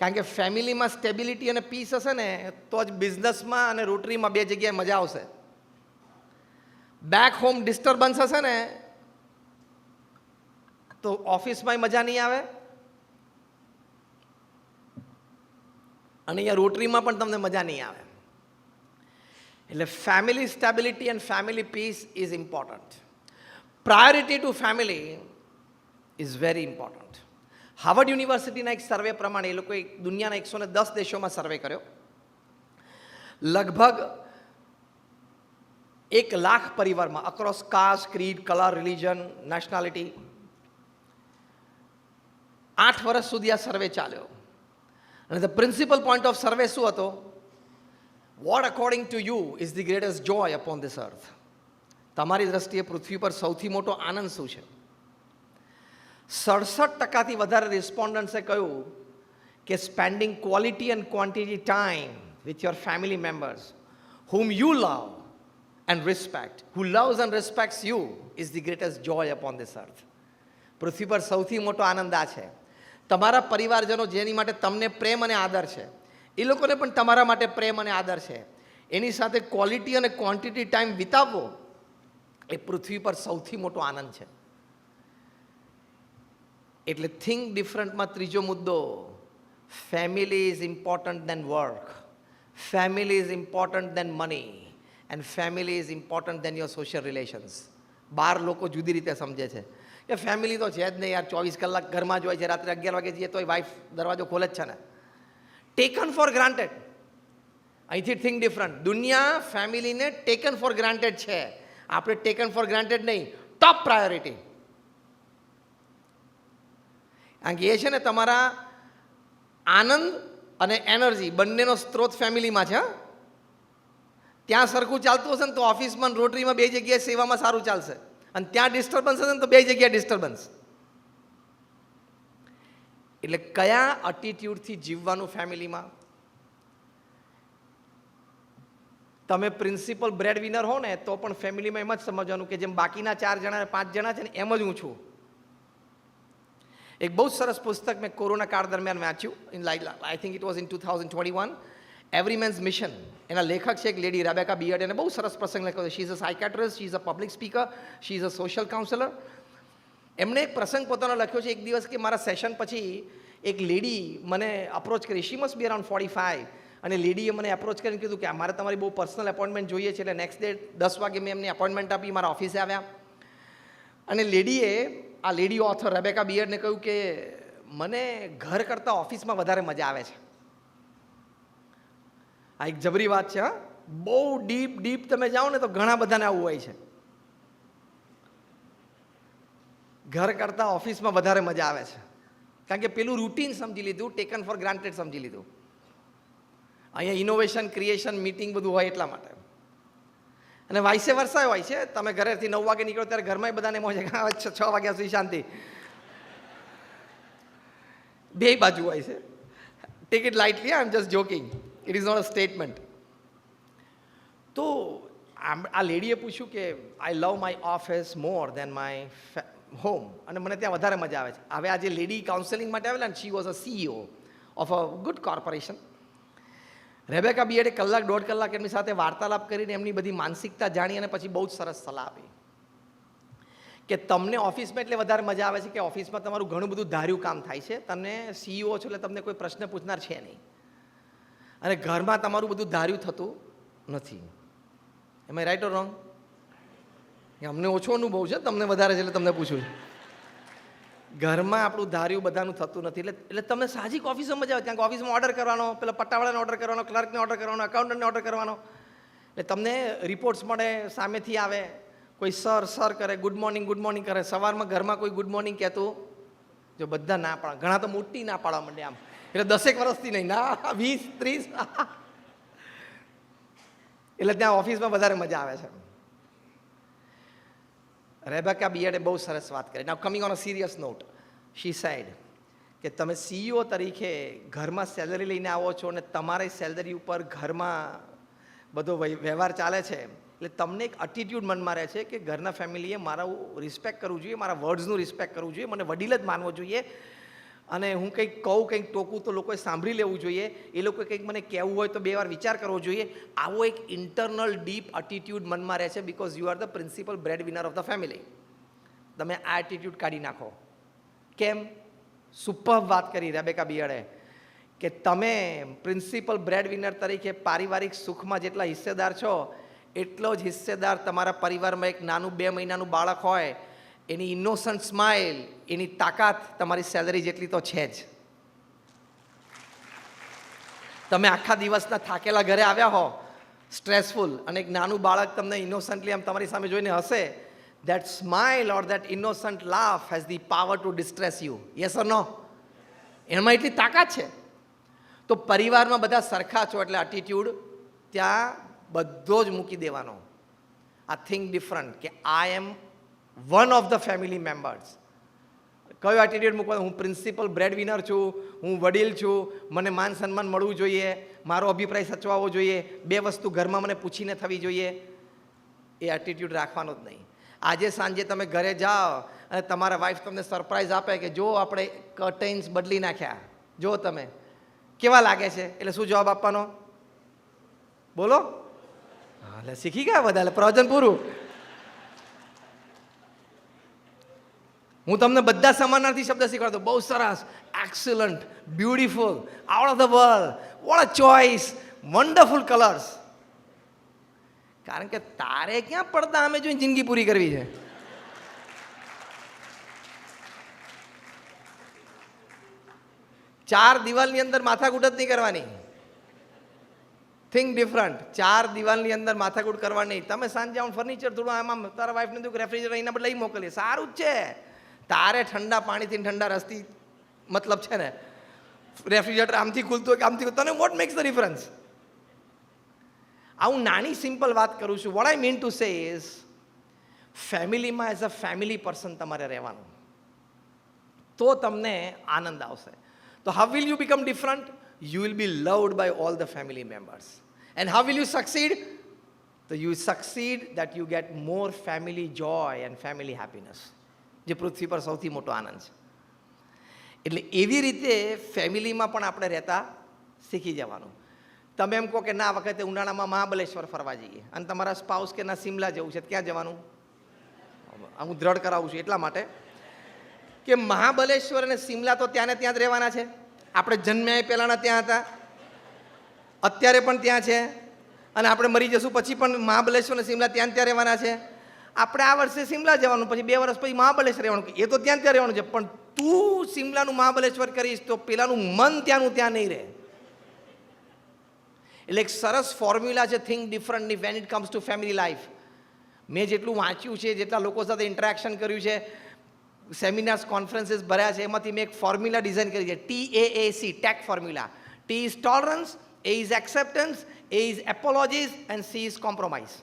કારણ કે ફેમિલીમાં સ્ટેબિલિટી અને પીસ હશે ને તો જ બિઝનેસમાં અને રોટરીમાં બે જગ્યાએ મજા આવશે. બેક હોમ ડિસ્ટર્બન્સ હશે ને તો ઓફિસમાંય મજા નહીં આવે અને અહીંયા રોટરીમાં પણ તમને મજા નહીં આવે. એટલે family stability and family peace is important. Priority to family is very important. Harvard યુનિવર્સિટીના એક સર્વે પ્રમાણે એ લોકોએ દુનિયાના 110 દેશોમાં સર્વે કર્યો. લગભગ 1 લાખ પરિવારમાં across caste, creed, colour, religion, nationality 8 વર્ષ સુધી આ સર્વે ચાલ્યો. અને the principal point of survey શું હતો? What according to you is the greatest joy upon this earth. તમારી દ્રષ્ટિએ પૃથ્વી પર સૌથી મોટો આનંદ શું છે? 67% વધારે રિસ્પોન્ડન્ટ્સે કહ્યું કે spending quality and quantity time with your family members whom you love and respect, who loves and respects you is the greatest joy upon this earth. પૃથ્વી પર સૌથી મોટો આનંદ આ છે. તમારા પરિવારજનો જેની માટે તમને પ્રેમ અને આદર છે એ લોકોને પણ તમારા માટે પ્રેમ અને આદર છે. એની સાથે ક્વોલિટી અને ક્વોન્ટિટી ટાઈમ વિતાવવો એ પૃથ્વી પર સૌથી મોટો આનંદ છે. એટલે થિંક ડિફરન્ટમાં ત્રીજો મુદ્દો, family is important then work, family is important then money and family is important then your social relations. બહાર લોકો જુદી રીતે સમજે છે કે ફેમિલી તો છે જ નહીં યાર, 24 કલાક ઘરમાં જ હોય છે, રાત્રે 11 વાગે જઈએ તોય વાઈફ દરવાજો ખોલે જ છે ને. Taken four granted. અહીંથી થિંક ડિફરન્ટ. દુનિયા ફેમિલીને ટેકન ફોર ગ્રાન્ટેડ છે, આપણે ટેકન ફોર ગ્રાન્ટેડ નહીં, ટોપ પ્રાયોરિટી. કારણ કે એ છે ને તમારા આનંદ અને એનર્જી બંનેનો સ્ત્રોત ફેમિલીમાં છે. ત્યાં સરખું ચાલતું હશે ને તો ઓફિસમાં રોટરીમાં બે જગ્યાએ સેવામાં સારું ચાલશે, અને ત્યાં ડિસ્ટર્બન્સ હશે ને તો બે જગ્યાએ ડિસ્ટર્બન્સ. એટલે કયા એટીટ્યુડથી જીવવાનું ફેમિલીમાં? તમે પ્રિન્સિપલ બ્રેડ વિનર હો ને તો પણ ફેમિલીમાં એમ જ સમજવાનું કે જેમ બાકીના 4 જણા 5 જણા છે ને એમ જ હું છું. એક બહુ સરસ પુસ્તક મેં કોરોના કાળ દરમિયાન વાંચ્યું, I think it was in 2021, every man's mission. એના લેખક છે એક લેડી રેબેકા બિયર્ડ. એને બહુ સરસ પ્રસંગ લખ્યો છે. She is a psychiatrist, she is a public speaker, she is a social counsellor. એમણે એક પ્રસંગ પોતાનો લખ્યો છે એક દિવસ કે મારા સેશન પછી એક લેડી મને અપ્રોચ કરી. શી મસ્ટ બી અરાઉન્ડ 45. અને લેડીએ મને એપ્રોચ કરીને કીધું કે મારે તમારી બહુ પર્સનલ એપોઇન્ટમેન્ટ જોઈએ છે. એટલે નેક્સ્ટ ડે 10 વાગે મેં એમને એપોઇન્ટમેન્ટ આપી, મારા ઓફિસે આવ્યા. અને આ લેડી ઓથર રેબેકા બિયર્ડને કહ્યું કે મને ઘર કરતાં ઓફિસમાં વધારે મજા આવે છે. આ એક જબરી વાત છે. હા, બહુ ડીપ તમે જાઓ ને તો ઘણા બધાને આવું હોય છે. ઘર કરતાં ઓફિસમાં વધારે મજા આવે છે. કારણ કે પેલું રૂટીન સમજી લીધું, ટેકન ફોર ગ્રાન્ટેડ સમજી લીધું. અહીંયા ઇનોવેશન, ક્રિએશન, મીટિંગ બધું હોય એટલા માટે. અને વાઇસે વર્ષા હોય છે. તમે ઘરેથી 9 વાગે નીકળો ત્યારે ઘરમાં બધાને એમ હોય છે 6 વાગ્યા સુધી શાંતિ. બે બાજુ હોય છે. Take it lightly, I am just joking, it is not a statement. તો આ લેડીએ પૂછ્યું કે I love my office more than my home, અને મને ત્યાં વધારે મજા આવે છે. હવે આ જે લેડી કાઉન્સેલિંગ માટે આવેલા ને, she was a CEO of a good corporation. Rebecca બિયર્ડે 1-1.5 કલાક એમની સાથે વાર્તાલાપ કરીને એમની બધી માનસિકતા જાણી અને પછી બહુ જ સરસ સલાહ આપી કે તમને ઓફિસમાં એટલે વધારે મજા આવે છે કે ઓફિસમાં તમારું ઘણું બધું ધાર્યું કામ થાય છે. તમને CEO છો એટલે તમને કોઈ પ્રશ્ન પૂછનાર છે નહીં, અને ઘરમાં તમારું બધું ધાર્યું થતું નથી. એમ આઈ રાઈટ ઓર રોંગ? અમને ઓછો અનુભવ છે, તમને વધારે છે એટલે તમને પૂછું છું. ઘરમાં આપણું ધાર્યું બધાનું થતું નથી. એટલે તમને સાહજિક ઓફિસમાં મજા આવે. કારણ કે ઓફિસમાં ઓર્ડર કરવાનો, પેલા પટ્ટાવાળાને ઓર્ડર કરવાનો, ક્લર્કને ઓર્ડર કરવાનો, એકાઉન્ટન્ટને ઓર્ડર કરવાનો. એટલે તમને રિપોર્ટ્સ મળે, સામેથી આવે, કોઈ સર કરે, ગુડ મોર્નિંગ કરે. સવારમાં ઘરમાં કોઈ ગુડ મોર્નિંગ કહેતું જો બધા ના પાડે, ઘણા તો મોટી ના પાડવા માંડે આમ. એટલે 10 વર્ષથી નહીં, ના 20, 30. એટલે ત્યાં ઓફિસમાં વધારે મજા આવે છે. રેબેકા બિયર્ડે બહુ સરસ વાત કરી. Now coming on a serious note, she said કે તમે CEO તરીકે ઘરમાં સેલરી લઈને આવો છો અને તમારી સેલરી ઉપર ઘરમાં બધો વ્યવહાર ચાલે છે. એટલે તમને એક એટીટ્યુડ મનમાં રહે છે કે ઘરના ફેમિલીએ મારું રિસ્પેક્ટ કરવું જોઈએ, મારા વર્ડ્સનું રિસ્પેક્ટ કરવું જોઈએ, મને વડીલ જ માનવો જોઈએ. અને હું કંઈક કહું કંઈક ટોકું તો લોકોએ સાંભળી લેવું જોઈએ, એ લોકોએ કંઈક મને કહેવું હોય તો 2 વાર વિચાર કરવો જોઈએ. આવો એક ઇન્ટરનલ ડીપ એટીટ્યૂડ મનમાં રહે છે, because you are the principal bread winner of the family. તમે આ એટીટ્યૂડ કાઢી નાખો. કેમ? સુપર વાત કરી રેબેકા બિયર્ડે કે તમે પ્રિન્સિપલ બ્રેડ વિનર તરીકે પારિવારિક સુખમાં જેટલા હિસ્સેદાર છો, એટલો જ હિસ્સેદાર તમારા પરિવારમાં એક નાનું 2 મહિનાનું બાળક હોય, એની ઇનોસન્ટ સ્માઇલ, એની તાકાત તમારી સેલરી જેટલી તો છે જ. તમે આખા દિવસના થાકેલા ઘરે આવ્યા હો, સ્ટ્રેસફુલ, અને એક નાનું બાળક તમને ઇનોસન્ટલી આમ તમારી સામે જોઈને હશે, that smile or that innocent laugh has the power to distress you. Yes or no? એમાં એટલી તાકાત છે. તો પરિવારમાં બધા સરખા છો એટલે એટીટ્યૂડ ત્યાં બધો જ મૂકી દેવાનો. આ થિંક ડિફરન્ટ કે I am one of the family members. કયો એટીટ્યૂડ મૂકવાનો? હું પ્રિન્સિપલ બ્રેડ વિનર છું, હું વડીલ છું, મને માન સન્માન મળવું જોઈએ, મારો અભિપ્રાય સચવાવો જોઈએ, 2 વસ્તુ ઘરમાં મને પૂછીને થવી જોઈએ. એ એટીટ્યૂડ રાખવાનો જ નહીં. આજે સાંજે તમે ઘરે જાઓ અને તમારા વાઈફ તમને સરપ્રાઈઝ આપે કે જો આપણે કર્ટેન્સ બદલી નાખ્યા, જો તમે કેવા લાગે છે, એટલે શું જવાબ આપવાનો? બોલો. હા, એટલે શીખી ગયા બધા, એટલે પ્રવચન પૂરું. હું તમને બધા સમાનાર્થી શબ્દ શીખવાડતો. બહુ સરસ, excellent, beautiful, out of the world, what a choice, wonderful colours. કારણ કે તારે ક્યાં પડતા અમે જોઈને જિંદગી પૂરી કરવી છે. ચાર દિવાલની અંદર માથાકૂટ જ નહીં કરવાની. Think different. 4 દિવાલની અંદર માથાકૂટ કરવાની. તમે સાંજે આવું ફર્નિચર થોડું આમાં તારા વાઈફને તું રેફ્રિજરેટર એના પર લઈ મોકલીએ, સારું જ છે. તારે ઠંડા પાણીથી ઠંડા રસથી મતલબ છે ને, રેફ્રિજરેટર આમથી ખુલતું હોય કે આમથી ખુલતું, તને વોટ મેક્સ ધ ડિફરન્સ? હું નાની સિમ્પલ વાત કરું છું. What I mean to say is, ફેમિલીમાં એઝ અ ફેમિલી પર્સન તમારે રહેવાનું, તો તમને આનંદ આવશે. તો how will you become different? You will be loved by all the family members. And how will you succeed? તો you succeed that you get more family joy and family happiness, જે પૃથ્વી પર સૌથી મોટો આનંદ છે. એટલે એવી રીતે ફેમિલીમાં પણ આપણે રહેતા શીખી જવાનું. તમે એમ કહો કે ના, વખતે ઉનાળામાં મહાબલેશ્વર ફરવા જઈએ, અને તમારા સ્પાઉસ કે ના સિમલા જવું છે, ક્યાં જવાનું? હું દ્રઢ કરાવું છું એટલા માટે કે મહાબલેશ્વર અને સિમલા તો ત્યાં ને ત્યાં જ રહેવાના છે. આપણે જન્મ્યા પહેલાંના ત્યાં હતા, અત્યારે પણ ત્યાં છે, અને આપણે મરી જશું પછી પણ મહાબલેશ્વર અને સિમલા ત્યાં ત્યાં રહેવાના છે. આપણે આ વર્ષે સિમલા જવાનું, પછી 2 વર્ષ પછી મહાબલેશ્વર રહેવાનું, એ તો ત્યાં ત્યાં રહેવાનું છે. પણ તું સિમલાનું મહાબલેશ્વર કરીશ તો પેલાનું મન ત્યાંનું ત્યાં નહીં રહે. એટલે એક સરસ ફોર્મ્યુલા છે થિંક ડિફરન્ટની when it comes to family life. મેં જેટલું વાંચ્યું છે, જેટલા લોકો સાથે ઇન્ટરેક્શન કર્યું છે, સેમિનાર્સ, કોન્ફરન્સીસ ભર્યા છે, એમાંથી મેં એક ફોર્મ્યુલા ડિઝાઇન કરી છે, TAAC, take formula. T is tolerance, A is acceptance, A is apologies and C is compromise.